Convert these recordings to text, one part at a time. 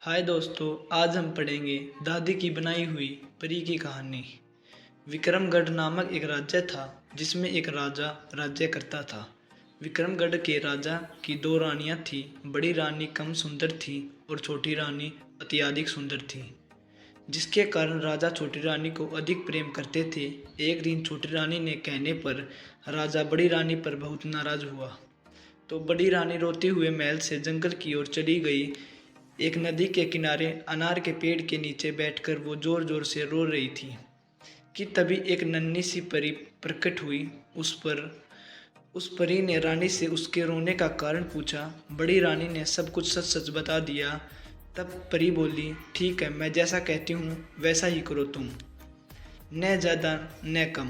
हाय दोस्तों, आज हम पढ़ेंगे दादी की बनाई हुई परी की कहानी। विक्रमगढ़ नामक एक राज्य था जिसमें एक राजा राज्य करता था। विक्रमगढ़ के राजा की दो रानियां थीं। बड़ी रानी कम सुंदर थी और छोटी रानी अत्यधिक सुंदर थी, जिसके कारण राजा छोटी रानी को अधिक प्रेम करते थे। एक दिन छोटी रानी ने कहने पर राजा बड़ी रानी पर बहुत नाराज हुआ, तो बड़ी रानी रोते हुए महल से जंगल की ओर चली गई। एक नदी के किनारे अनार के पेड़ के नीचे बैठकर वो जोर जोर से रो रही थी कि तभी एक नन्ही सी परी प्रकट हुई। उस परी ने रानी से उसके रोने का कारण पूछा। बड़ी रानी ने सब कुछ सच सच बता दिया। तब परी बोली, ठीक है, मैं जैसा कहती हूँ वैसा ही करो तुम, न ज़्यादा न कम।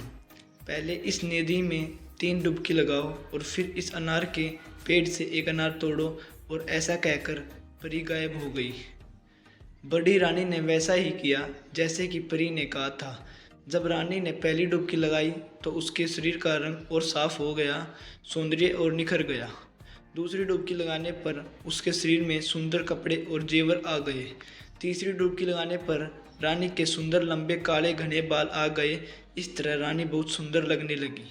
पहले इस नदी में 3 डुबकी लगाओ और फिर इस अनार के पेड़ से एक अनार तोड़ो। और ऐसा कहकर परी गायब हो गई। बड़ी रानी ने वैसा ही किया जैसे कि परी ने कहा था। जब रानी ने पहली डुबकी लगाई तो उसके शरीर का रंग और साफ हो गया, सौंदर्य और निखर गया। दूसरी डुबकी लगाने पर उसके शरीर में सुंदर कपड़े और जेवर आ गए। तीसरी डुबकी लगाने पर रानी के सुंदर लंबे काले घने बाल आ गए। इस तरह रानी बहुत सुंदर लगने लगी।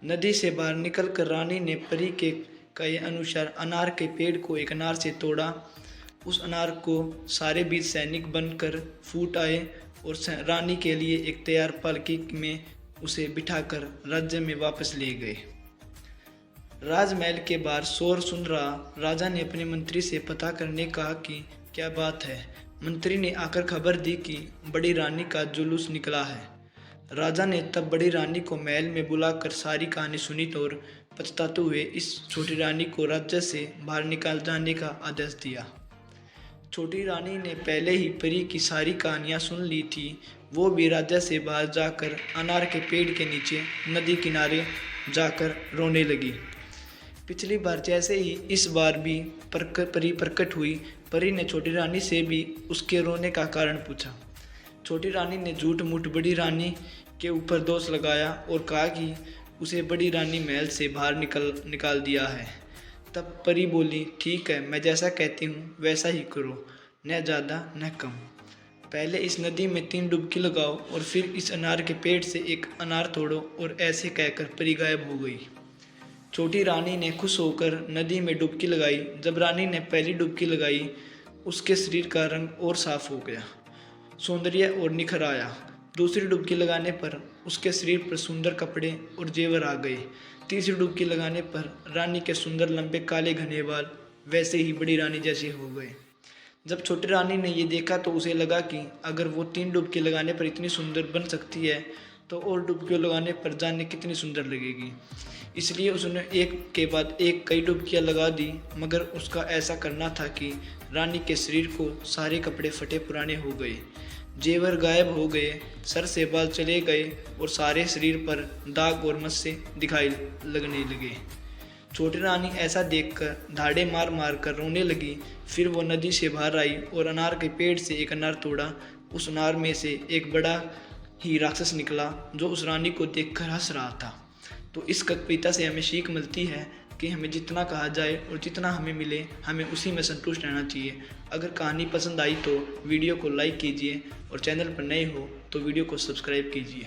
नदी से बाहर निकलकर रानी ने परी के कहे अनुसार अनार के पेड़ को एक अनार से तोड़ा। उस अनार को सारे बीज सैनिक बनकर फूट आए और रानी के लिए एक तैयार पालकी में उसे बिठाकर राज्य में वापस ले गए। राजमहल के बाहर शोर सुन रहा राजा ने अपने मंत्री से पता करने कहा कि क्या बात है। मंत्री ने आकर खबर दी कि बड़ी रानी का जुलूस निकला है। राजा ने तब बड़ी रानी को महल में बुलाकर सारी कहानी सुनी और पछताते हुए इस छोटी रानी को राज्य से बाहर निकाल जाने का आदेश दिया। छोटी रानी ने पहले ही परी की सारी कहानियां सुन ली थी। वो भी राज्य से बाहर जाकर अनार के पेड़ के नीचे नदी किनारे जाकर रोने लगी। पिछली बार जैसे ही इस बार भी परी प्रकट हुई। परी ने छोटी रानी से भी उसके रोने का कारण पूछा। छोटी रानी ने झूठ मूठ बड़ी रानी के ऊपर दोष लगाया और कहा कि उसे बड़ी रानी महल से बाहर निकाल दिया है। तब परी बोली, ठीक है, मैं जैसा कहती हूँ वैसा ही करो, न ज़्यादा न कम। पहले इस नदी में 3 डुबकी लगाओ और फिर इस अनार के पेड़ से एक अनार तोड़ो। और ऐसे कहकर परी गायब हो गई। छोटी रानी ने खुश होकर नदी में डुबकी लगाई। जब रानी ने पहली डुबकी लगाई, उसके शरीर का रंग और साफ हो गया, सौंदर्य और निखर आया। दूसरी डुबकी लगाने पर उसके शरीर पर सुंदर कपड़े और जेवर आ गए। तीसरी डुबकी लगाने पर रानी के सुंदर लंबे काले घने बाल वैसे ही बड़ी रानी जैसे हो गए। जब छोटी रानी ने ये देखा तो उसे लगा कि अगर वो 3 डुबकी लगाने पर इतनी सुंदर बन सकती है तो और डुबकियाँ लगाने पर जाने कितनी सुंदर लगेगी। इसलिए उसने एक के बाद एक कई डुबकियाँ लगा दी। मगर उसका ऐसा करना था कि रानी के शरीर को सारे कपड़े फटे पुराने हो गए, जेवर गायब हो गए, सर से बाल चले गए और सारे शरीर पर दाग और मस्से दिखाई लगने लगे। छोटी रानी ऐसा देखकर धाड़े मार मार कर रोने लगी। फिर वो नदी से बाहर आई और अनार के पेड़ से एक अनार तोड़ा। उस अनार में से एक बड़ा ही राक्षस निकला जो उस रानी को देखकर हंस रहा था। तो इस कविता से हमें सीख मिलती है कि हमें जितना कहा जाए और जितना हमें मिले हमें उसी में संतुष्ट रहना चाहिए। अगर कहानी पसंद आई तो वीडियो को लाइक कीजिए और चैनल पर नए हो तो वीडियो को सब्सक्राइब कीजिए।